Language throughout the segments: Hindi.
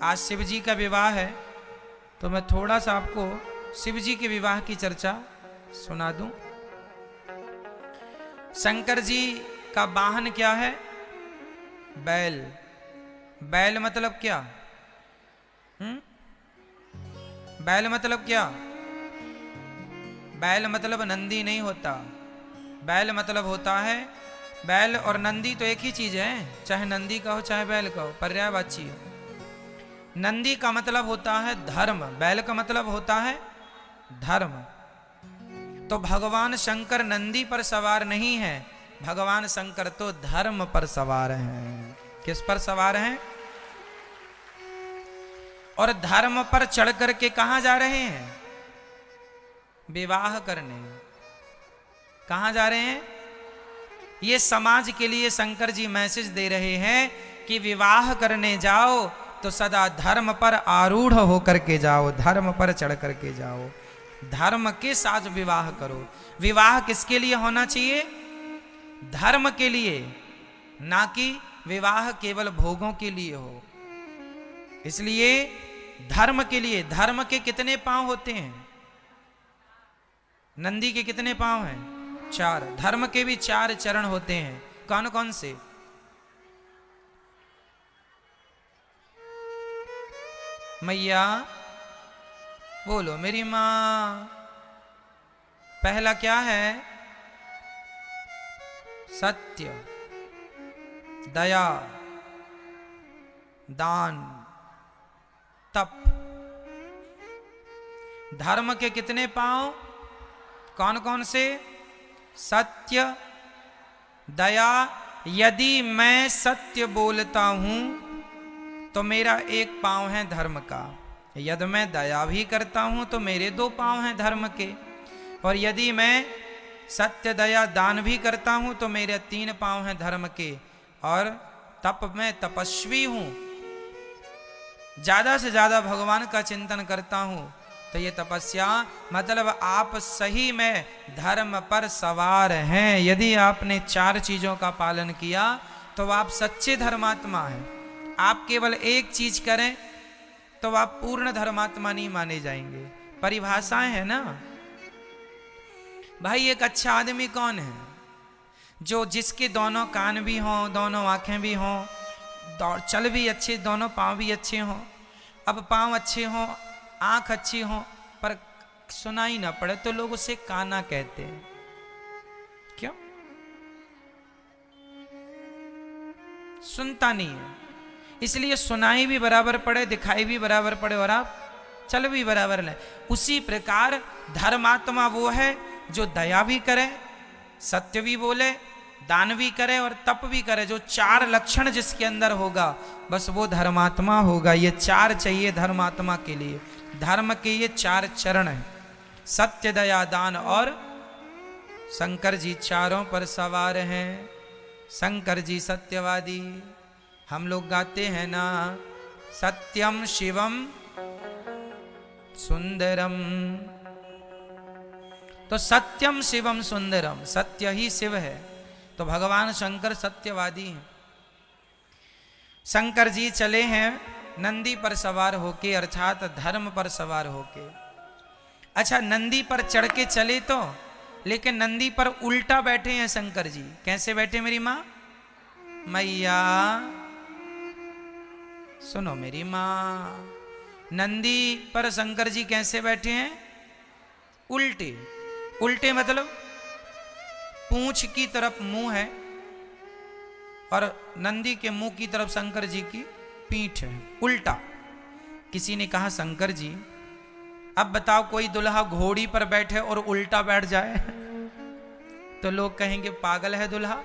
आज शिव जी का विवाह है, तो मैं थोड़ा सा आपको शिव जी के विवाह की चर्चा सुना दूं। शंकर जी का वाहन क्या है? बैल। बैल मतलब क्या? बैल मतलब क्या? बैल मतलब नंदी नहीं होता। बैल मतलब होता है, बैल और नंदी तो एक ही चीज है, चाहे नंदी का हो चाहे बैल का हो, पर्यायवाची हो। नंदी का मतलब होता है धर्म, बैल का मतलब होता है धर्म। तो भगवान शंकर नंदी पर सवार नहीं है, भगवान शंकर तो धर्म पर सवार हैं। किस पर सवार हैं? और धर्म पर चढ़ करके कहां जा रहे हैं? विवाह करने। कहां जा रहे हैं? ये समाज के लिए शंकर जी मैसेज दे रहे हैं कि विवाह करने जाओ तो सदा धर्म पर आरूढ़ होकर के जाओ, धर्म पर चढ़ करके जाओ, धर्म के साथ विवाह करो। विवाह किसके लिए होना चाहिए? धर्म के लिए, ना कि विवाह केवल भोगों के लिए हो। इसलिए धर्म के लिए। धर्म के कितने पांव होते हैं? नंदी के कितने पांव हैं? 4। धर्म के भी 4 चरण होते हैं। कौन कौन से? मैया बोलो मेरी मां। पहला क्या है? सत्य, दया, दान, तप। धर्म के कितने पांव? कौन कौन से? सत्य, दया। यदि मैं सत्य बोलता हूं तो मेरा एक पांव है धर्म का। यदि मैं दया भी करता हूं तो मेरे 2 पांव हैं धर्म के। और यदि मैं सत्य, दया, दान भी करता हूं तो मेरे 3 पांव हैं धर्म के। और तप, मैं तपस्वी हूं, ज्यादा से ज्यादा भगवान का चिंतन करता हूं। तो ये तपस्या मतलब आप सही में धर्म पर सवार हैं। यदि आपने 4 चीजों का पालन किया तो आप सच्चे धर्मात्मा हैं। आप केवल एक चीज करें तो आप पूर्ण धर्मात्मा नहीं माने जाएंगे। परिभाषाएं हैं ना भाई। एक अच्छा आदमी कौन है? जो जिसके दोनों कान भी हों, दोनों आंखें भी हों, चल भी अच्छे, दोनों पांव भी अच्छे हों। अब पांव अच्छे हों, आंख अच्छी हो, पर सुनाई ना पड़े तो लोग उसे काना कहते हैं। क्यों? सुनता नहीं है। इसलिए सुनाई भी बराबर पड़े, दिखाई भी बराबर पड़े और आप चल भी बराबर लें। उसी प्रकार धर्मात्मा वो है जो दया भी करे, सत्य भी बोले, दान भी करे और तप भी करे। जो 4 लक्षण जिसके अंदर होगा बस वो धर्मात्मा होगा। ये 4 चाहिए धर्मात्मा के लिए। धर्म के ये 4 चरण हैं, सत्य, दया, दान और शंकर जी चारों पर सवार हैं। शंकर जी सत्यवादी। हम लोग गाते हैं ना, सत्यम शिवम सुंदरम। तो सत्यम शिवम सुंदरम, सत्य ही शिव है। तो भगवान शंकर सत्यवादी हैं। शंकर जी चले हैं नंदी पर सवार होके, अर्थात धर्म पर सवार होके। अच्छा, नंदी पर चढ़ के चले तो, लेकिन नंदी पर उल्टा बैठे हैं शंकर जी। कैसे बैठे मेरी मां? मैया सुनो मेरी मां। नंदी पर शंकर जी कैसे बैठे हैं? उल्टे। उल्टे मतलब पूंछ की तरफ मुंह है और नंदी के मुंह की तरफ शंकर जी की पीठ है, उल्टा। किसी ने कहा शंकर जी अब बताओ कोई दुल्हा घोड़ी पर बैठे और उल्टा बैठ जाए तो लोग कहेंगे पागल है दुल्हा।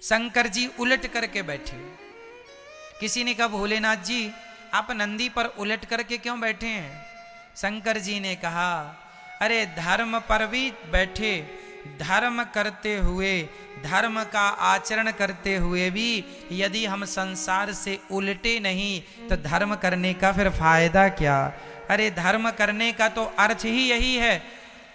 शंकर जी उलट करके बैठे। किसी ने कहा भोलेनाथ जी आप नंदी पर उलट करके क्यों बैठे हैं? शंकर जी ने कहा अरे धर्म पर भी बैठे, धर्म करते हुए, धर्म का आचरण करते हुए भी यदि हम संसार से उलटे नहीं तो धर्म करने का फिर फायदा क्या? अरे धर्म करने का तो अर्थ ही यही है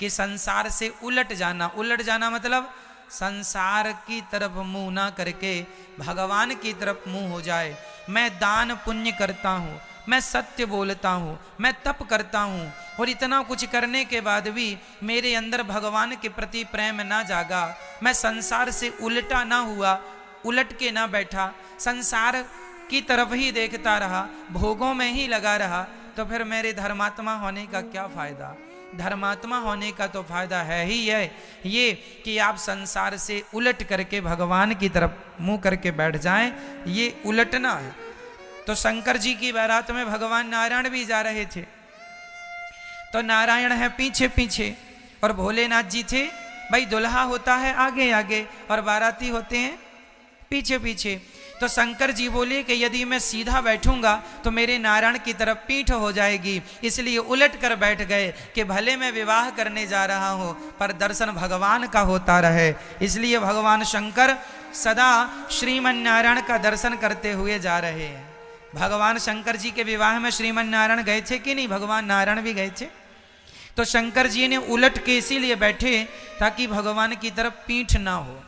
कि संसार से उलट जाना। उलट जाना मतलब संसार की तरफ मुंह ना करके भगवान की तरफ मुंह हो जाए। मैं दान पुण्य करता हूँ, मैं सत्य बोलता हूँ, मैं तप करता हूँ, और इतना कुछ करने के बाद भी मेरे अंदर भगवान के प्रति प्रेम ना जागा, मैं संसार से उल्टा ना हुआ, उलट के ना बैठा, संसार की तरफ ही देखता रहा, भोगों में ही लगा रहा, तो फिर मेरे धर्मात्मा होने का क्या फायदा। धर्मात्मा होने का तो फायदा है ही है ये कि आप संसार से उलट करके भगवान की तरफ मुंह करके बैठ जाएं, ये उलटना है। तो शंकर जी की बारात में भगवान नारायण भी जा रहे थे, तो नारायण है पीछे पीछे और भोलेनाथ जी थे, भाई दुल्हा होता है आगे आगे और बाराती होते हैं पीछे पीछे। तो शंकर जी बोले कि यदि मैं सीधा बैठूंगा तो मेरे नारायण की तरफ पीठ हो जाएगी, इसलिए उलट कर बैठ गए कि भले मैं विवाह करने जा रहा हूं पर दर्शन भगवान का होता रहे। इसलिए भगवान शंकर सदा श्रीमन नारायण का दर्शन करते हुए जा रहे हैं। भगवान शंकर जी के विवाह में श्रीमन नारायण गए थे कि नहीं? भगवान नारायण भी गए थे। तो शंकर जी ने उलट के इसीलिए बैठे ताकि भगवान की तरफ पीठ ना हो।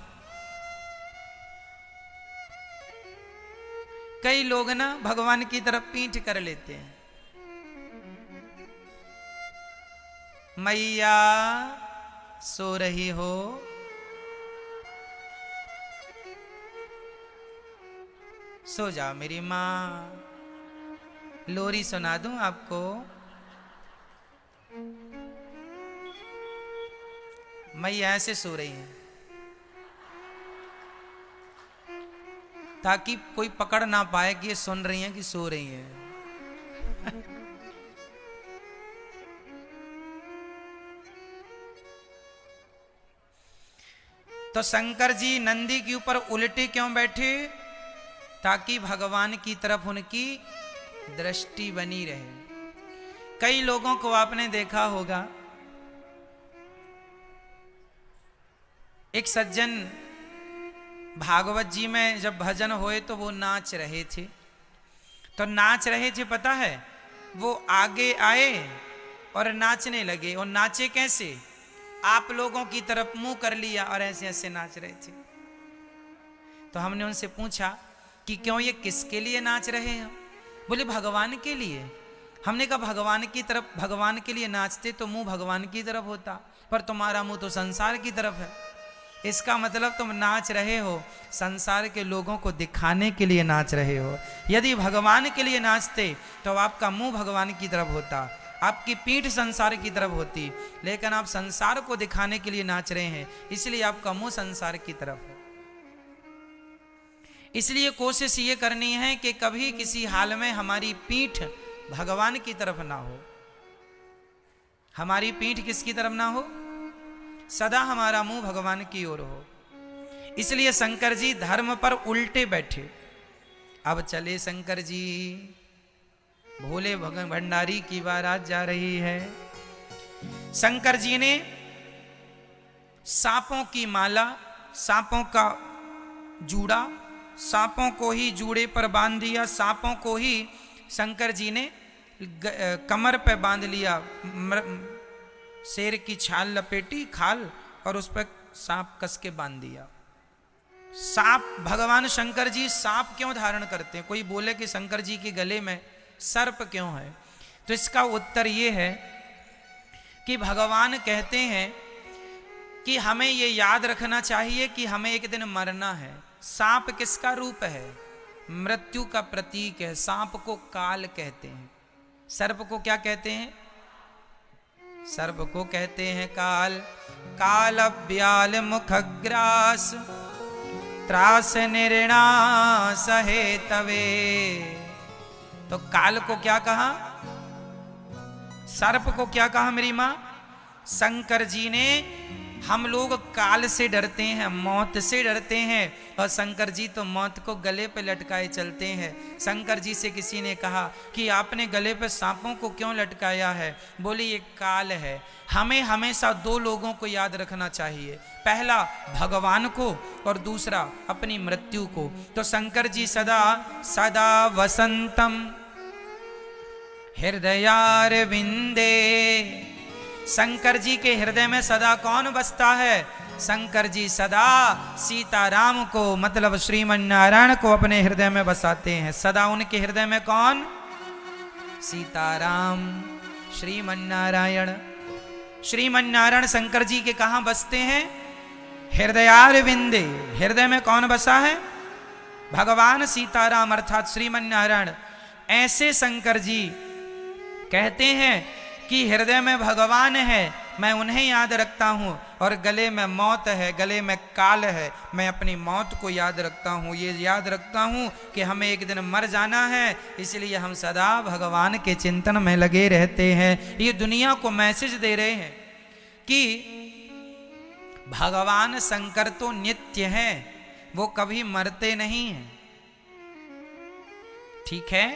कई लोग ना भगवान की तरफ पीठ कर लेते हैं। मैया सो रही हो, सो जाओ मेरी माँ, लोरी सुना दूं आपको। मैया ऐसे सो रही हैं ताकि कोई पकड़ ना पाए कि ये सुन रही हैं कि सो रही हैं। तो शंकर जी नंदी के ऊपर उल्टे क्यों बैठे? ताकि भगवान की तरफ उनकी दृष्टि बनी रहे। कई लोगों को आपने देखा होगा, एक सज्जन भागवत जी में जब भजन होए तो वो नाच रहे थे। तो नाच रहे थे, पता है, वो आगे आए और नाचने लगे। और नाचे कैसे? आप लोगों की तरफ मुंह कर लिया और ऐसे ऐसे नाच रहे थे। तो हमने उनसे पूछा कि क्यों, ये किसके लिए नाच रहे हैं? बोले भगवान के लिए। हमने कहा भगवान की तरफ, भगवान के लिए नाचते तो मुंह भगवान की तरफ होता, पर तुम्हारा मुंह तो संसार की तरफ है। इसका मतलब तुम नाच रहे हो संसार के लोगों को दिखाने के लिए नाच रहे हो। यदि भगवान के लिए नाचते तो आपका मुंह भगवान की तरफ होता, आपकी पीठ संसार की तरफ होती, लेकिन आप संसार को दिखाने के लिए नाच रहे हैं, इसलिए आपका मुंह संसार की तरफ है। इसलिए कोशिश ये करनी है कि कभी किसी हाल में हमारी पीठ भगवान की तरफ ना हो। हमारी पीठ किसकी तरफ ना हो? सदा हमारा मुंह भगवान की ओर हो। इसलिए शंकर जी धर्म पर उल्टे बैठे। अब चले शंकर जी, भोले भंडारी की बारात जा रही है। शंकर जी ने सांपों की माला, सांपों का जूड़ा, सांपों को ही जूड़े पर बांध दिया, सांपों को ही शंकर जी ने कमर पे बांध लिया। शेर की छाल लपेटी खाल और उस पर सांप कस के बांध दिया। सांप, भगवान शंकर जी सांप क्यों धारण करते हैं? कोई बोले कि शंकर जी के गले में सर्प क्यों है? तो इसका उत्तर ये है कि भगवान कहते हैं कि हमें ये याद रखना चाहिए कि हमें एक दिन मरना है। सांप किसका रूप है? मृत्यु का प्रतीक है। सांप को काल कहते हैं। सर्प को क्या कहते हैं? सर्प को कहते हैं काल। काल ब्याल मुखग्रास त्रास निर्णास है तवे। तो काल को क्या कहा? सर्प को क्या कहा मेरी मां? शंकर जी ने, हम लोग काल से डरते हैं, मौत से डरते हैं, और शंकर जी तो मौत को गले पे लटकाए चलते हैं। शंकर जी से किसी ने कहा कि आपने गले पे सांपों को क्यों लटकाया है? बोले ये काल है। हमें हमेशा दो लोगों को याद रखना चाहिए, पहला भगवान को और दूसरा अपनी मृत्यु को। तो शंकर जी सदा सदा वसंतम हृदयारविंदे, शंकर जी के हृदय में सदा कौन बसता है? शंकर जी सदा सीताराम को मतलब श्रीमन नारायण को अपने हृदय में बसाते हैं। सदा उनके हृदय में कौन? सीताराम श्रीमन नारायण। श्रीमन नारायण शंकर जी के कहां बसते हैं? हृदयारविंदे। हृदय में कौन बसा है? भगवान सीताराम अर्थात श्रीमन नारायण। ऐसे शंकर जी कहते हैं कि हृदय में भगवान है, मैं उन्हें याद रखता हूं, और गले में मौत है, गले में काल है, मैं अपनी मौत को याद रखता हूं। ये याद रखता हूं कि हमें एक दिन मर जाना है, इसलिए हम सदा भगवान के चिंतन में लगे रहते हैं। ये दुनिया को मैसेज दे रहे हैं कि भगवान शंकर तो नित्य हैं, वो कभी मरते नहीं हैं, ठीक है,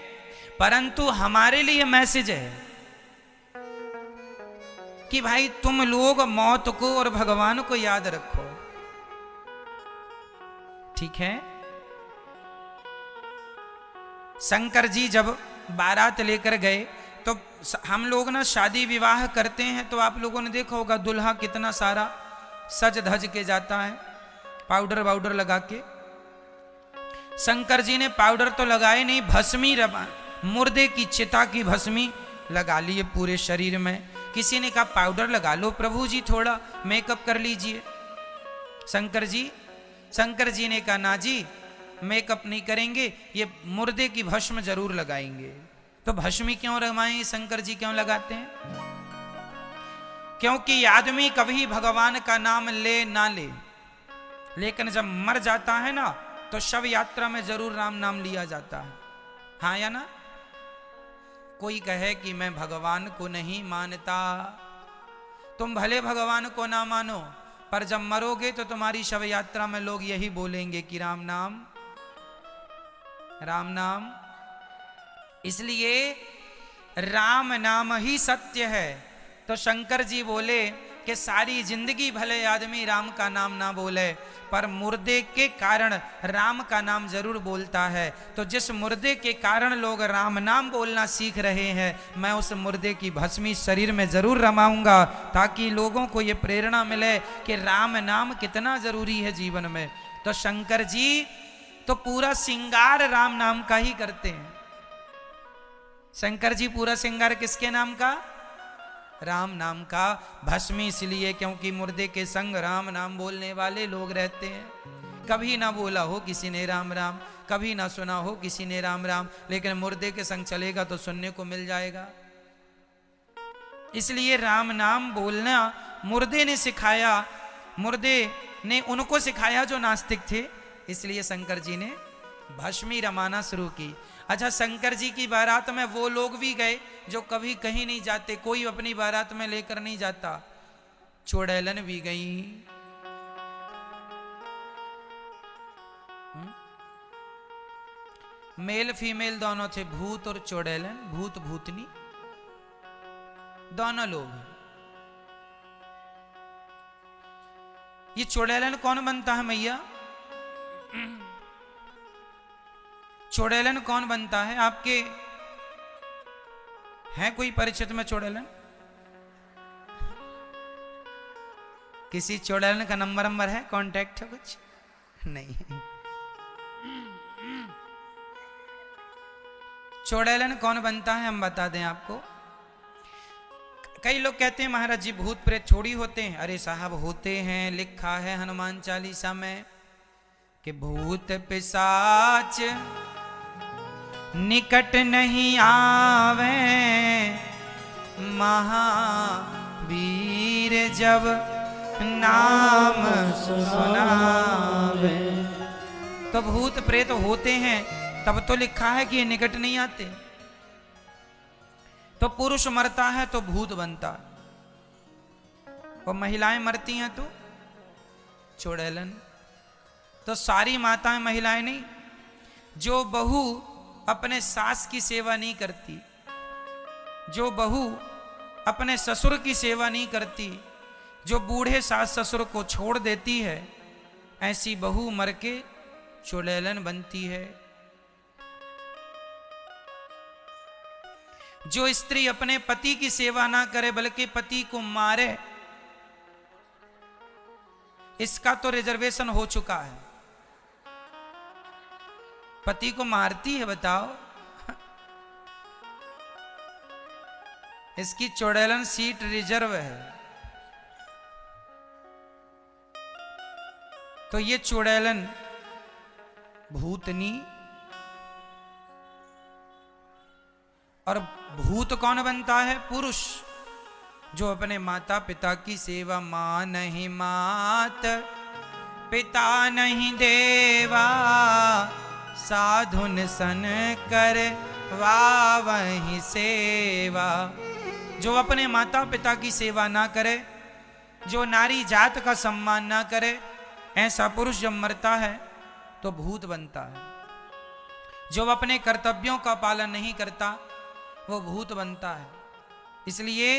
परंतु हमारे लिए मैसेज है कि भाई तुम लोग मौत को और भगवान को याद रखो, ठीक है। शंकर जी जब बारात लेकर गए तो हम लोग ना शादी विवाह करते हैं तो आप लोगों ने देखा होगा दुल्हा कितना सारा सज धज के जाता है, पाउडर वाउडर लगा के। शंकर जी ने पाउडर तो लगाए नहीं, भस्मी मुर्दे की चिता की भस्मी लगा लिए पूरे शरीर में। किसी ने कहा पाउडर लगा लो प्रभु जी, थोड़ा मेकअप कर लीजिए। शंकर जी ने कहा ना जी, मेकअप नहीं करेंगे, ये मुर्दे की भस्म जरूर लगाएंगे। तो भस्मी क्यों रमाएं, शंकर जी क्यों लगाते हैं? क्योंकि आदमी कभी भगवान का नाम ले ना ले, लेकिन जब मर जाता है ना तो शव यात्रा में जरूर राम नाम लिया जाता है, हाँ या ना? कोई कहे कि मैं भगवान को नहीं मानता, तुम भले भगवान को ना मानो, पर जब मरोगे तो तुम्हारी शव यात्रा में लोग यही बोलेंगे कि राम नाम, राम नाम। इसलिए राम नाम ही सत्य है। तो शंकर जी बोले कि सारी जिंदगी भले आदमी राम का नाम ना बोले, पर मुर्दे के कारण राम का नाम जरूर बोलता है। तो जिस मुर्दे के कारण लोग राम नाम बोलना सीख रहे हैं, मैं उस मुर्दे की भस्मी शरीर में जरूर रमाऊंगा, ताकि लोगों को ये प्रेरणा मिले कि राम नाम कितना जरूरी है जीवन में। तो शंकर जी तो पूरा श्रृंगार राम नाम का ही करते हैं। शंकर जी पूरा श्रृंगार किसके नाम का? राम नाम का। भस्मी इसलिए क्योंकि मुर्दे के संग राम नाम बोलने वाले लोग रहते हैं। कभी ना बोला हो किसी ने राम राम, कभी ना सुना हो किसी ने राम राम, लेकिन मुर्दे के संग चलेगा तो सुनने को मिल जाएगा। इसलिए राम नाम बोलना मुर्दे ने सिखाया, मुर्दे ने उनको सिखाया जो नास्तिक थे, इसलिए शंकर जी ने भस्मी रमाना शुरू की। अच्छा, शंकर जी की बारात में वो लोग भी गए जो कभी कहीं नहीं जाते, कोई अपनी बारात में लेकर नहीं जाता। चुड़ैलन भी गई, मेल फीमेल दोनों थे, भूत और चुड़ैलन, भूत भूतनी दोनों लोग। ये चुड़ैलन कौन बनता है मैया? चुड़ैलन कौन बनता है? आपके है कोई परिचित में चुड़ैलन? किसी चुड़ैलन का नंबर है, कांटेक्ट है कुछ? नहीं। चुड़ैलन कौन बनता है हम बता दें आपको। कई लोग कहते हैं महाराज जी भूत प्रेत थोड़ी होते हैं। अरे साहब होते हैं, लिखा है हनुमान चालीसा में कि भूत पिशाच निकट नहीं आवे, महावीर जब नाम सुनावे। तो भूत प्रेत होते हैं, तब तो लिखा है कि ये निकट नहीं आते। तो पुरुष मरता है तो भूत बनता, और महिलाएं मरती हैं तो चुड़ैलन। तो सारी माताएं महिलाएं नहीं। जो बहू अपने सास की सेवा नहीं करती, जो बहू अपने ससुर की सेवा नहीं करती, जो बूढ़े सास ससुर को छोड़ देती है, ऐसी बहू मर के चुड़ैलन बनती है। जो स्त्री अपने पति की सेवा ना करे बल्कि पति को मारे, इसका तो रिजर्वेशन हो चुका है। पति को मारती है, बताओ। इसकी चुड़ैलन सीट रिजर्व है। तो ये चुड़ैलन भूतनी, और भूत कौन बनता है? पुरुष, जो अपने माता पिता की सेवा, मां नहीं मात पिता नहीं देवा, साधुन सन कर वही सेवा। जो अपने माता पिता की सेवा ना करे, जो नारी जात का सम्मान ना करे, ऐसा पुरुष जब मरता है तो भूत बनता है। जो अपने कर्तव्यों का पालन नहीं करता वो भूत बनता है। इसलिए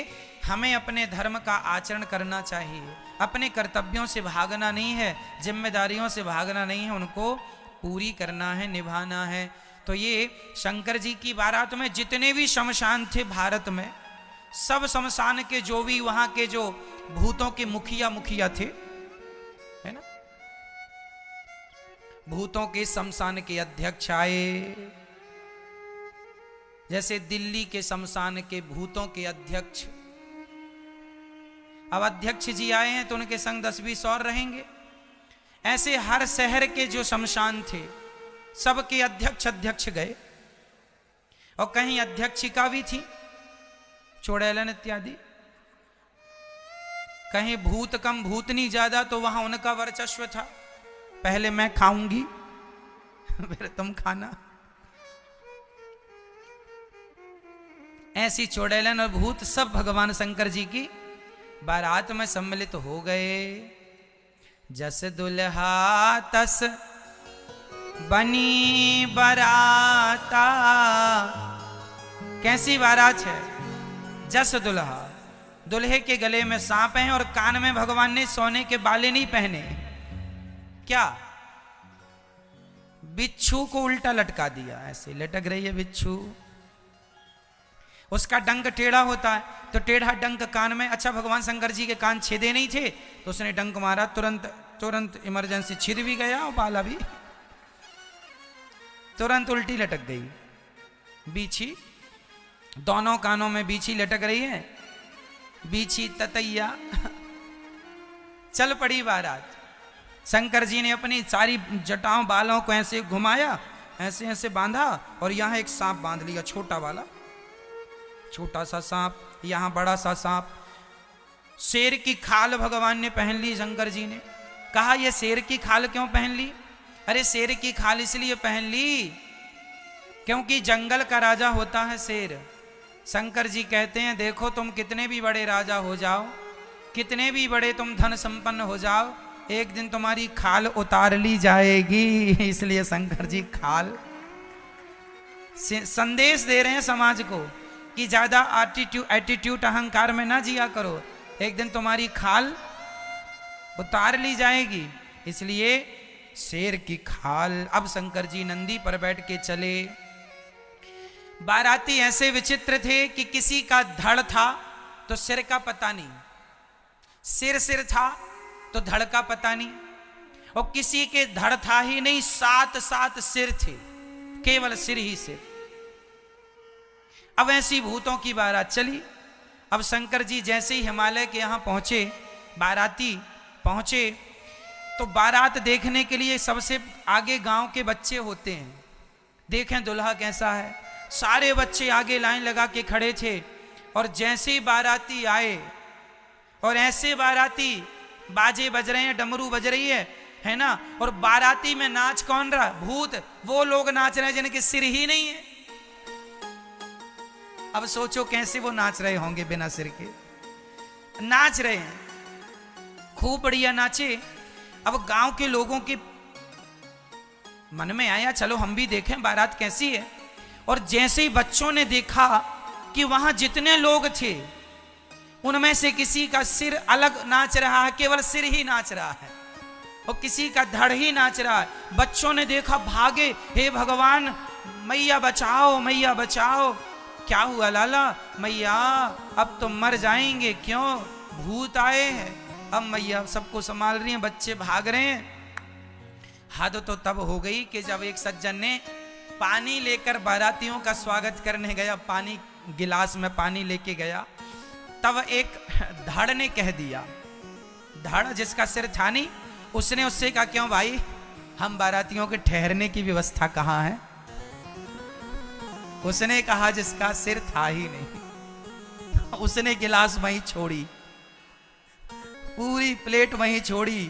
हमें अपने धर्म का आचरण करना चाहिए। अपने कर्तव्यों से भागना नहीं है, जिम्मेदारियों से भागना नहीं है, उनको पूरी करना है, निभाना है। तो ये शंकर जी की बारात में जितने भी शमशान थे भारत में, सब शमशान के जो भी वहां के जो भूतों के मुखिया थे, है ना, भूतों के शमशान के अध्यक्ष आए। जैसे दिल्ली के शमशान के भूतों के अध्यक्ष, अब अध्यक्ष जी आए हैं तो उनके संग 10-20 और रहेंगे। ऐसे हर शहर के जो शमशान थे सबके अध्यक्ष गए, और कहीं अध्यक्षिका भी थी, चुड़ैलन इत्यादि। कहीं भूत कम भूतनी ज्यादा, तो वहां उनका वर्चस्व था। पहले मैं खाऊंगी फिर तुम खाना। ऐसी चुड़ैलन और भूत सब भगवान शंकर जी की बारात में सम्मिलित हो गए। जस दुल्हा तस बनी बाराता। कैसी बारात है? जस दुल्हा, दुल्हे के गले में सांप है और कान में भगवान ने सोने के बाले नहीं पहने। क्या? बिच्छू को उल्टा लटका दिया, ऐसे लटक रही है बिच्छू। उसका डंक टेढ़ा होता है, तो टेढ़ा डंक कान में। अच्छा, भगवान शंकर जी के कान छेदे नहीं थे, तो उसने डंक मारा, तुरंत इमरजेंसी, छिद भी गया और बाला भी तुरंत उल्टी लटक गई। बीछी, दोनों कानों में बीछी लटक रही है, बीछी ततैया। चल पड़ी बारात। शंकर जी ने अपनी सारी जटाओं बालों को ऐसे घुमाया, ऐसे ऐसे बांधा, और यहां एक सांप बांध लिया, छोटा वाला, छोटा सा सांप, यहां बड़ा सा सांप। शेर की खाल भगवान ने पहन ली। शंकर जी ने कहा, यह शेर की खाल क्यों पहन ली? अरे शेर की खाल इसलिए पहन ली क्योंकि जंगल का राजा होता है शेर। शंकर जी कहते हैं, देखो तुम कितने भी बड़े राजा हो जाओ, कितने भी बड़े तुम धन संपन्न हो जाओ, एक दिन तुम्हारी खाल उतार ली जाएगी। इसलिए शंकर जी खाल संदेश दे रहे हैं समाज को कि ज्यादा एटीट्यूड अहंकार में ना जिया करो, एक दिन तुम्हारी खाल उतार ली जाएगी। इसलिए शेर की खाल। अब शंकर जी नंदी पर बैठ के चले। बाराती ऐसे विचित्र थे कि किसी का धड़ था तो सिर का पता नहीं, सिर था तो धड़ का पता नहीं, और किसी के धड़ था ही नहीं, 7 सिर थे, केवल सिर ही सिर। अब ऐसी भूतों की बारात चली। अब शंकर जी जैसे ही हिमालय के यहां पहुंचे, बाराती पहुंचे, तो बारात देखने के लिए सबसे आगे गांव के बच्चे होते हैं। देखें दुल्हा कैसा है। सारे बच्चे आगे लाइन लगा के खड़े थे, और जैसे ही बाराती आए, और ऐसे बाराती, बाजे बज रहे हैं, डमरू बज रही है ना, और बाराती में नाच कौन रहा? भूत। वो लोग नाच रहे हैं जिनके सिर ही नहीं है। अब सोचो कैसे वो नाच रहे होंगे बिना सिर के। नाच रहे हैं, खूब बढ़िया नाचे। अब गांव के लोगों के मन में आया, चलो हम भी देखें बारात कैसी है। और जैसे ही बच्चों ने देखा कि वहां जितने लोग थे उनमें से किसी का सिर अलग नाच रहा है, केवल सिर ही नाच रहा है, और किसी का धड़ ही नाच रहा है। बच्चों ने देखा, भागे, हे भगवान, मैया बचाओ, मैया बचाओ। क्या हुआ लाला? मैया अब तो मर जाएंगे। क्यों? भूत आए हैं। अब मैया सबको संभाल रही हैं, बच्चे भाग रहे हैं। हद तो तब हो गई कि जब एक सज्जन ने पानी लेकर बारातियों का स्वागत करने गया, पानी गिलास में पानी लेके गया, तब एक धड़ ने कह दिया, धड़ जिसका सिर था नहीं, उसने उससे कहा क्यों भाई, हम बारातियों के ठहरने की व्यवस्था कहाँ है? उसने कहा जिसका सिर था ही नहीं। उसने गिलास वहीं छोड़ी, पूरी प्लेट वहीं छोड़ी,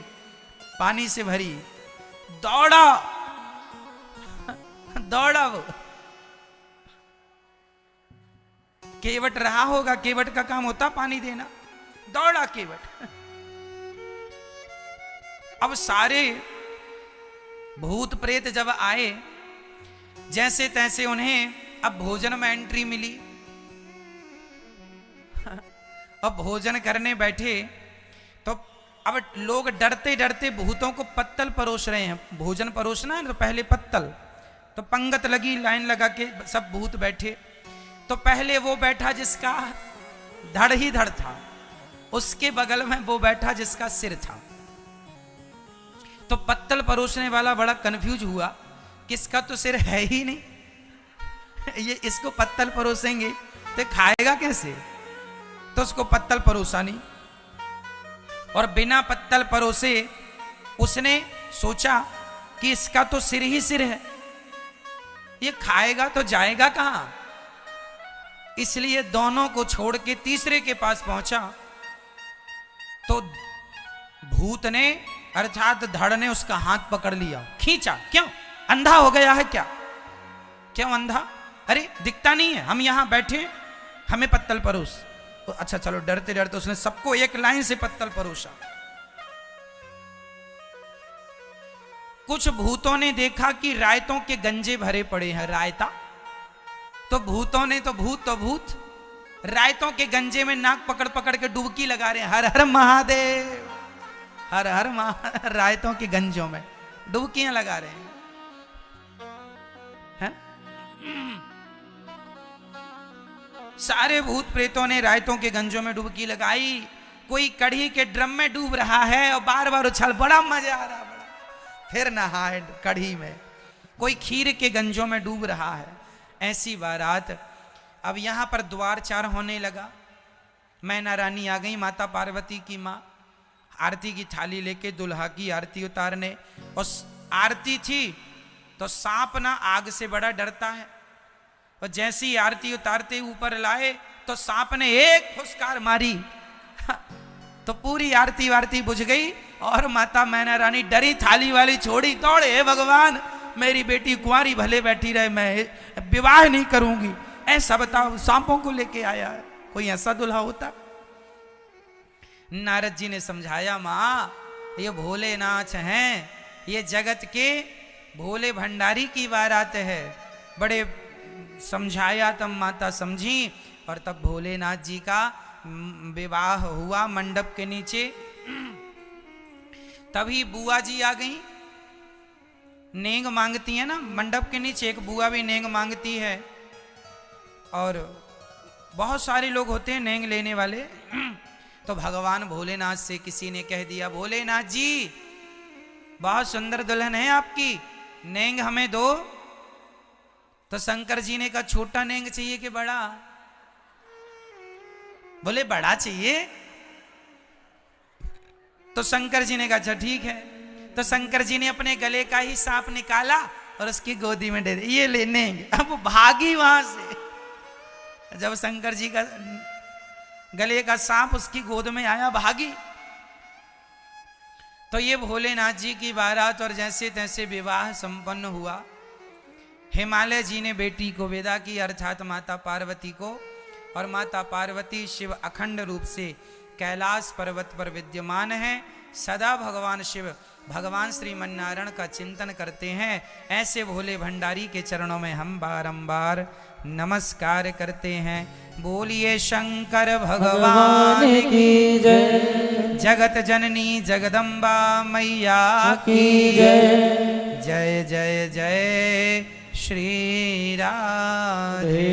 पानी से भरी, दौड़ा दौड़ा वो। केवट रहा होगा, केवट का काम होता पानी देना, दौड़ा केवट। अब सारे भूत प्रेत जब आए, जैसे तैसे उन्हें अब भोजन में एंट्री मिली। अब भोजन करने बैठे तो अब लोग डरते डरते भूतों को पत्तल परोस रहे हैं। भोजन परोसना है तो पहले पत्तल, तो पंगत लगी, लाइन लगा के सब भूत बैठे। तो पहले वो बैठा जिसका धड़ ही धड़ था, उसके बगल में वो बैठा जिसका सिर था। तो पत्तल परोसने वाला बड़ा कंफ्यूज हुआ, किसका तो सिर है ही नहीं, ये इसको पत्तल परोसेंगे तो खाएगा कैसे? तो उसको पत्तल परोसा नहीं, और बिना पत्तल परोसे उसने सोचा कि इसका तो सिर ही सिर है, ये खाएगा तो जाएगा कहां? इसलिए दोनों को छोड़ के तीसरे के पास पहुंचा। तो भूत ने अर्थात धड़ ने उसका हाथ पकड़ लिया, खींचा। क्यों, अंधा हो गया है क्या? क्यों अंधा? अरे दिखता नहीं है, हम यहां बैठे, हमें पत्तल परोस। तो अच्छा चलो, डरते डरते उसने सबको एक लाइन से पत्तल परोसा। कुछ भूतों ने देखा कि रायतों के गंजे भरे पड़े हैं, रायता। तो भूतों ने, तो भूत रायतों के गंजे में नाक पकड़ पकड़ के डुबकी लगा रहे हैं, हर हर महादेव, हर हर रायतों के गंजों में डुबकियां लगा रहे हैं। सारे भूत प्रेतों ने रायतों के गंजों में डुबकी लगाई। कोई कढ़ी के ड्रम में डूब रहा है और बार बार उछल, बड़ा मजा आ रहा, बड़ा, फिर नहाए कढ़ी में। कोई खीर के गंजों में डूब रहा है। ऐसी बारात। अब यहां पर द्वार चार होने लगा। मैना रानी आ गई, माता पार्वती की माँ, आरती की थाली लेके दुल्हा की आरती उतारने। और आरती थी तो सांप ना आग से बड़ा डरता है, और जैसी आरती उतारते ऊपर लाए तो सांप ने एक फुसकार मारी तो पूरी आरती वारती बुझ गई। और माता मैना रानी डरी, थाली वाली छोड़ी, दौड़े, हे भगवान मेरी बेटी कुंवारी भले बैठी रहे, मैं विवाह नहीं करूंगी। ऐसा बताओ, सांपों को लेके आया है, कोई ऐसा दुल्हा होता? नारद जी ने समझाया, माँ ये भोलेनाथ हैं, ये जगत के भोले भंडारी की बारात है। बड़े समझाया, तब माता समझी, और तब भोलेनाथ जी का विवाह हुआ मंडप के नीचे। तभी बुआ जी आ गई, नेंग मांगती है ना मंडप के नीचे, एक बुआ भी नेंग मांगती है। और बहुत सारे लोग होते हैं नेंग लेने वाले। तो भगवान भोलेनाथ से किसी ने कह दिया, भोलेनाथ जी बहुत सुंदर दुल्हन है आपकी, नेंग हमें दो। तो शंकर जी ने कहा, छोटा नेंग चाहिए कि बड़ा? बोले बड़ा चाहिए। तो शंकर जी ने कहा, अच्छा ठीक है। तो शंकर जी ने अपने गले का ही सांप निकाला और उसकी गोदी में दे दिया, ये ले नेंग। अब वो भागी वहां से। जब शंकर जी का गले का सांप उसकी गोद में आया, भागी। तो ये भोलेनाथ जी की बारात और जैसे तैसे विवाह संपन्न हुआ। हिमालय जी ने बेटी को विदा की, अर्थात माता पार्वती को। और माता पार्वती शिव अखंड रूप से कैलाश पर्वत पर विद्यमान है। सदा भगवान शिव, भगवान श्रीमन्नारायण का चिंतन करते हैं। ऐसे भोले भंडारी के चरणों में हम बारंबार नमस्कार करते हैं। बोलिए शंकर भगवान की जय, जगत जननी जगदम्बा मैया की जय। जय जय जय श्री राधे।